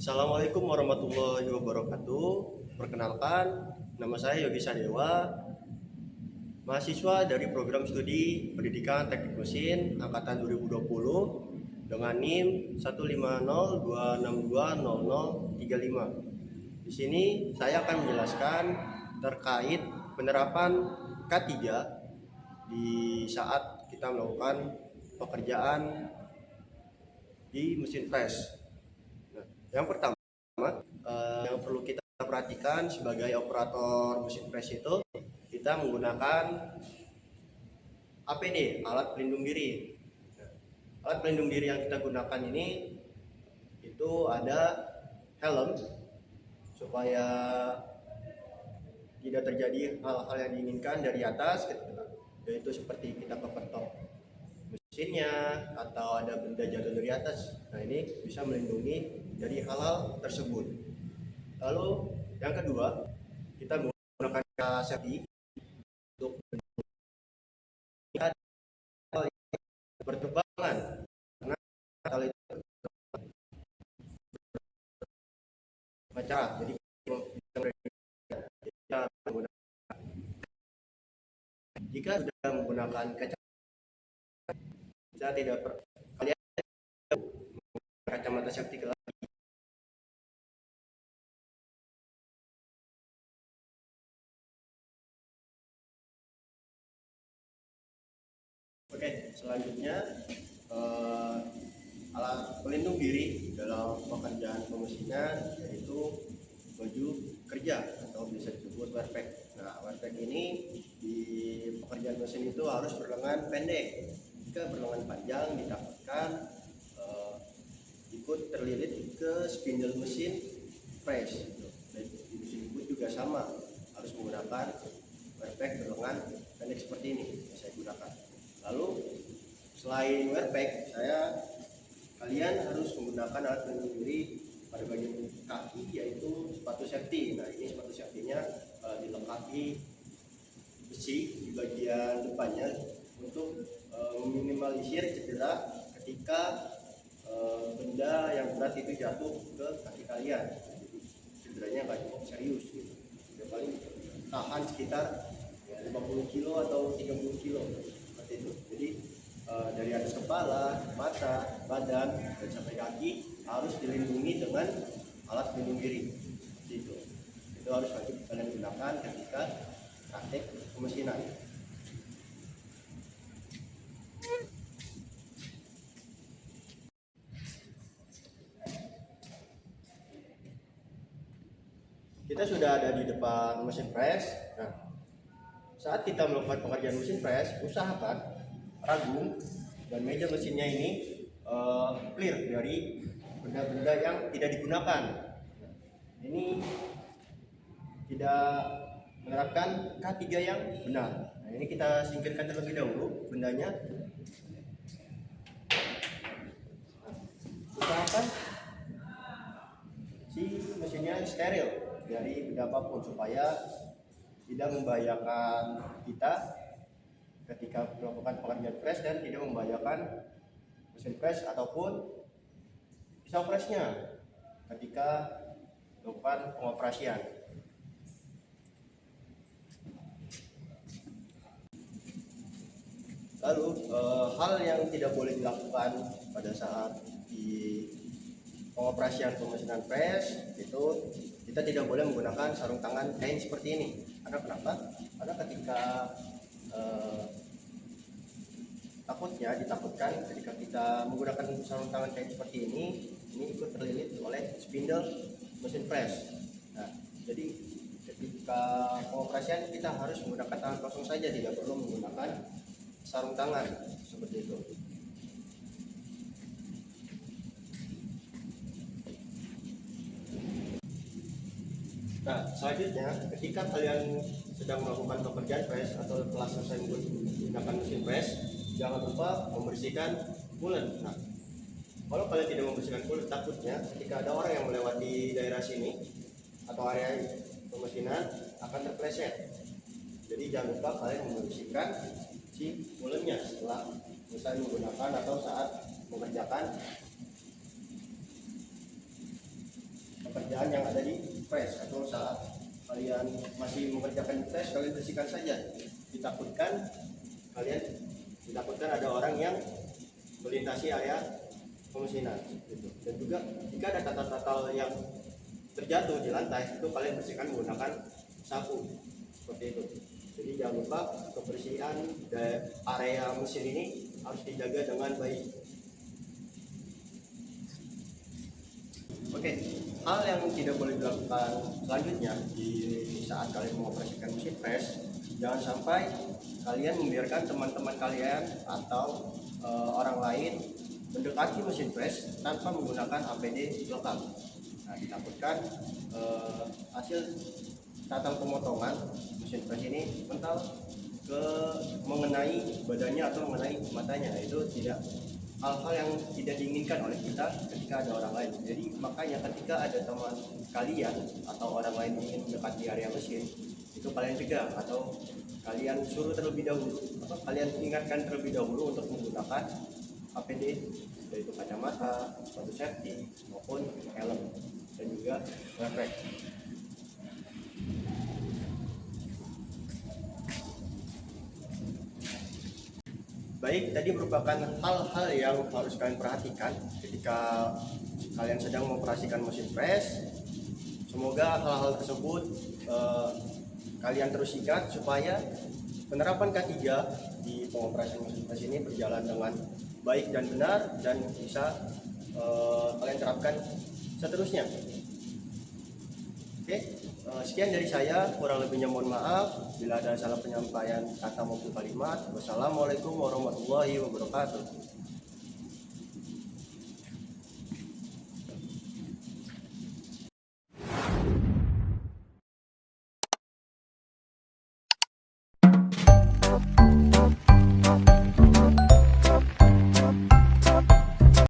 Assalamualaikum warahmatullahi wabarakatuh. Perkenalkan, nama saya Yogi Sadewa, mahasiswa dari program studi Pendidikan Teknik Mesin angkatan 2020 dengan NIM 15026200035. Di sini saya akan menjelaskan terkait penerapan K3 di saat kita melakukan pekerjaan di mesin fresh. Nah, yang pertama yang perlu kita perhatikan sebagai operator mesin fresh itu kita menggunakan APD, alat pelindung diri. Nah, alat pelindung diri yang kita gunakan ini itu ada helm supaya tidak terjadi hal-hal yang diinginkan dari atas, yaitu seperti kita kepentok mesinnya atau ada benda jatuh dari atas. Nah, ini bisa melindungi dari hal-hal tersebut. Lalu yang kedua, kita menggunakan safety untuk melihat pertebangan, karena hal itu macam. Jadi jika sudah menggunakan kaca, kita tidak kalian kacamata safety ke. Oke, selanjutnya alat pelindung diri dalam pekerjaan pemesinan yaitu baju kerja atau bisa disebut wearpack. Nah, wearpack ini di pekerjaan mesin itu harus berlengan pendek. Jika berlengan panjang ditakutkan ikut terlilit ke spindle mesin press. Dan di mesin boot juga sama, harus menggunakan wearpack berlengan pendek seperti ini yang saya gunakan. Lalu selain wearpack, kalian harus menggunakan alat pelindung diri pada bagian kaki, yaitu sepatu safety. Nah, ini sepatu safety-nya dilengkapi besi di bagian depannya untuk meminimalisir cedera ketika benda yang berat itu jatuh ke kaki kalian. Jadi cederanya nggak cukup serius gitu. Ya, paling tahan sekitar 50 kilo atau 30 kilo seperti itu. Jadi dari atas kepala, mata, badan, dan sampai kaki harus dilindungi dengan alat pelindung diri. Itu harus wajib kalian gunakan ketika praktek pemesinan. Kita sudah ada di depan mesin press. Nah, saat kita melakukan pekerjaan mesin press, usahakan ragung dan meja mesinnya ini clear dari benda-benda yang tidak digunakan. Ini tidak menerapkan K3 yang benar. Nah, ini kita singkirkan terlebih dahulu bendanya. Usahakan si mesinnya steril dari benda apapun supaya tidak membahayakan kita ketika melakukan pekerjaan press dan tidak membahayakan mesin press ataupun pisau pressnya ketika melakukan pengoperasian. Lalu hal yang tidak boleh dilakukan pada saat di pengoperasian pemesinan press itu kita tidak boleh menggunakan sarung tangan kain seperti ini. Karena kenapa? Karena ketika ditakutkan ketika kita menggunakan sarung tangan kain seperti ini ikut terlilit oleh spindle mesin press. Nah, jadi ketika pengoperasian kita harus menggunakan tangan kosong saja, tidak perlu menggunakan sarung tangan seperti itu. Nah, selanjutnya ketika kalian sedang melakukan pekerjaan press atau telah selesai menggunakan mesin press, jangan lupa membersihkan coolant. Nah, kalau kalian tidak membersihkan coolant, takutnya ketika ada orang yang melewati daerah sini atau area pemesinan akan terpleset. Jadi jangan lupa kalian membersihkan si coolantnya setelah selesai menggunakan atau saat mengerjakan pekerjaan yang ada di press, atau saat kalian masih mengerjakan di press kalian bersihkan saja. Ditakutkan ada orang yang melintasi area pemesinan gitu. Dan juga jika ada tatal-tatal yang terjatuh di lantai, itu kalian bersihkan menggunakan sapu seperti itu. Jadi jangan lupa kebersihan area mesin ini harus dijaga dengan baik. Oke, hal yang tidak boleh dilakukan selanjutnya di saat kalian mengoperasikan mesin press, jangan sampai kalian membiarkan teman-teman kalian atau orang lain mendekati mesin press tanpa menggunakan APD lengkap. Nah, ditakutkan hasil tatal pemotongan mesin press ini mental mengenai badannya atau mengenai matanya. Itu tidak hal-hal yang tidak diinginkan oleh kita ketika ada orang lain. Jadi makanya ketika ada teman kalian atau orang lain ingin mendekati area mesin, itu kalian cegah atau kalian suruh terlebih dahulu, atau kalian ingatkan terlebih dahulu untuk menggunakan APD, yaitu kacamata, sepatu safety maupun helm dan juga refleks. Baik, tadi merupakan hal-hal yang harus kalian perhatikan ketika kalian sedang mengoperasikan mesin press. Semoga hal-hal tersebut kalian terus ingat supaya penerapan K3 di pengoperasian mesin press ini berjalan dengan baik dan benar dan bisa kalian terapkan seterusnya. Oke, sekian dari saya, kurang lebihnya mohon maaf bila ada salah penyampaian kata maupun kalimat. Wassalamualaikum warahmatullahi wabarakatuh.